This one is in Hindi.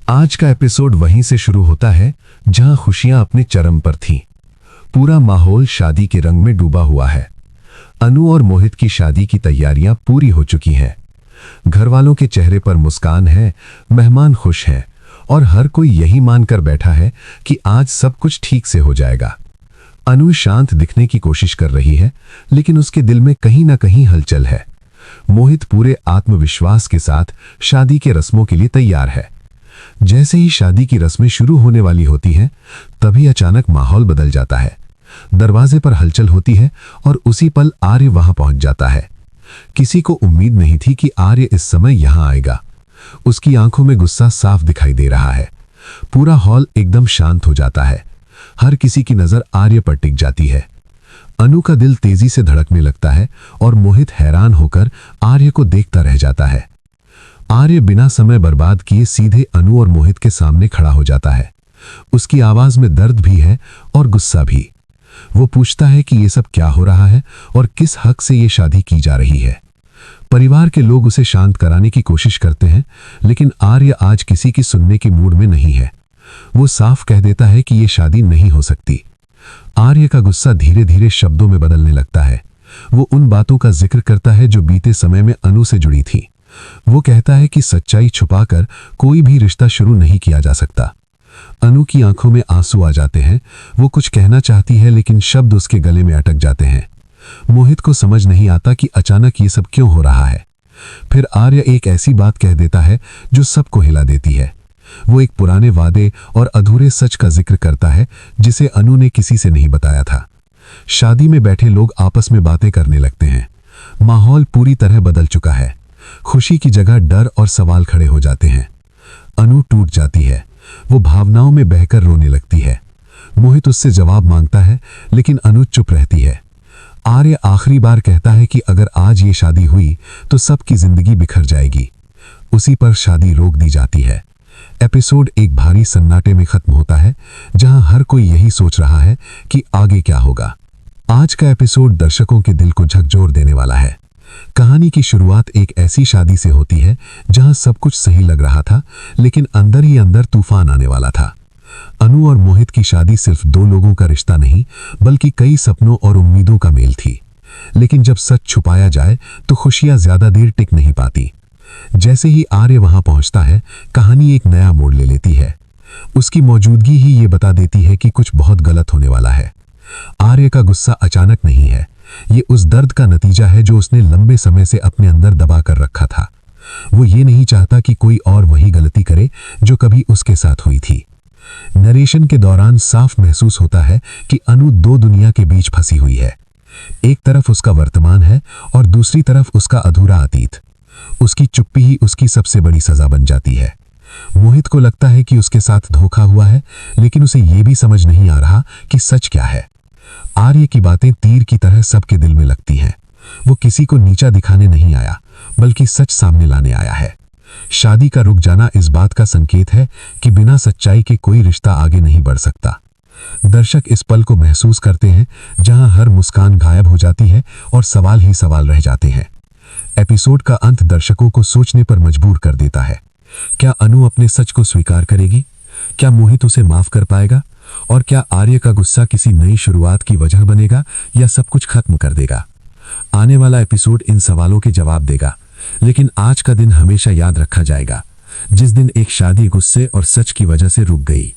आज का एपिसोड वहीं से शुरू होता है जहां खुशियां अपने चरम पर थीं। पूरा माहौल शादी के रंग में डूबा हुआ है। अनु और मोहित की शादी की तैयारियां पूरी हो चुकी हैं। घर वालों के चेहरे पर मुस्कान है, मेहमान खुश हैं और हर कोई यही मानकर बैठा है कि आज सब कुछ ठीक से हो जाएगा। अनु शांत दिखने की कोशिश कर रही है, लेकिन उसके दिल में कहीं ना कहीं हलचल है। मोहित पूरे आत्मविश्वास के साथ शादी के रस्मों के लिए तैयार है। जैसे ही शादी की रस्में शुरू होने वाली होती हैं, तभी अचानक माहौल बदल जाता है। दरवाजे पर हलचल होती है और उसी पल आर्य वहां पहुंच जाता है। किसी को उम्मीद नहीं थी कि आर्य इस समय यहां आएगा। उसकी आंखों में गुस्सा साफ दिखाई दे रहा है। पूरा हॉल एकदम शांत हो जाता है। हर किसी की नजर आर्य पर टिक जाती है। अनु का दिल तेजी से धड़कने लगता है और मोहित हैरान होकर आर्य को देखता रह जाता है। आर्य बिना समय बर्बाद किए सीधे अनु और मोहित के सामने खड़ा हो जाता है। उसकी आवाज में दर्द भी है और गुस्सा भी। वो पूछता है कि ये सब क्या हो रहा है और किस हक से ये शादी की जा रही है। परिवार के लोग उसे शांत कराने की कोशिश करते हैं, लेकिन आर्य आज किसी की सुनने के मूड में नहीं है। वो साफ कह देता है कि ये शादी नहीं हो सकती। आर्य का गुस्सा धीरे धीरे शब्दों में बदलने लगता है। वो उन बातों का जिक्र करता है जो बीते समय में अनु से जुड़ी थी। वो कहता है कि सच्चाई छुपाकर कोई भी रिश्ता शुरू नहीं किया जा सकता। अनु की आंखों में आंसू आ जाते हैं। वो कुछ कहना चाहती है, लेकिन शब्द उसके गले में अटक जाते हैं। मोहित को समझ नहीं आता कि अचानक ये सब क्यों हो रहा है। फिर आर्य एक ऐसी बात कह देता है जो सबको हिला देती है। वो एक पुराने वादे और अधूरे सच का जिक्र करता है जिसे अनु ने किसी से नहीं बताया था। शादी में बैठे लोग आपस में बातें करने लगते हैं। माहौल पूरी तरह बदल चुका है। खुशी की जगह डर और सवाल खड़े हो जाते हैं। अनु टूट जाती है। वो भावनाओं में बहकर रोने लगती है। मोहित उससे जवाब मांगता है, लेकिन अनु चुप रहती है। आर्य आखिरी बार कहता है कि अगर आज ये शादी हुई तो सबकी जिंदगी बिखर जाएगी। उसी पर शादी रोक दी जाती है। एपिसोड एक भारी सन्नाटे में खत्म होता है, जहां हर कोई यही सोच रहा है कि आगे क्या होगा। आज का एपिसोड दर्शकों के दिल को झकझोर देने वाला है। कहानी की शुरुआत एक ऐसी शादी से होती है जहां सब कुछ सही लग रहा था, लेकिन अंदर ही अंदर तूफान आने वाला था। अनु और मोहित की शादी सिर्फ दो लोगों का रिश्ता नहीं, बल्कि कई सपनों और उम्मीदों का मेल थी। लेकिन जब सच छुपाया जाए तो खुशियां ज्यादा देर टिक नहीं पाती। जैसे ही आर्य वहां पहुंचता है, कहानी एक नया मोड़ ले लेती है। उसकी मौजूदगी ही ये बता देती है कि कुछ बहुत गलत होने वाला है। आर्य का गुस्सा अचानक नहीं है। ये उस दर्द का नतीजा है जो उसने लंबे समय से अपने अंदर दबा कर रखा था। वो ये नहीं चाहता कि कोई और वही गलती करे जो कभी उसके साथ हुई थी। नरेशन के दौरान साफ महसूस होता है कि अनु दो दुनिया के बीच फंसी हुई है। एक तरफ उसका वर्तमान है और दूसरी तरफ उसका अधूरा अतीत। उसकी चुप्पी ही उसकी सबसे बड़ी सजा बन जाती है। मोहित को लगता है कि उसके साथ धोखा हुआ है, लेकिन उसे यह भी समझ नहीं आ रहा कि सच क्या है। आर्य की बातें तीर की तरह सबके दिल में लगती हैं। वो किसी को नीचा दिखाने नहीं आया, बल्कि सच सामने लाने आया है। शादी का रुक जाना इस बात का संकेत है कि बिना सच्चाई के कोई रिश्ता आगे नहीं बढ़ सकता। दर्शक इस पल को महसूस करते हैं जहां हर मुस्कान गायब हो जाती है और सवाल ही सवाल रह जाते हैं। एपिसोड का अंत दर्शकों को सोचने पर मजबूर कर देता है। क्या अनु अपने सच को स्वीकार करेगी? क्या मोहित उसे माफ कर पाएगा? और क्या आर्य का गुस्सा किसी नई शुरुआत की वजह बनेगा या सब कुछ खत्म कर देगा? आने वाला एपिसोड इन सवालों के जवाब देगा। लेकिन आज का दिन हमेशा याद रखा जाएगा, जिस दिन एक शादी गुस्से और सच की वजह से रुक गई।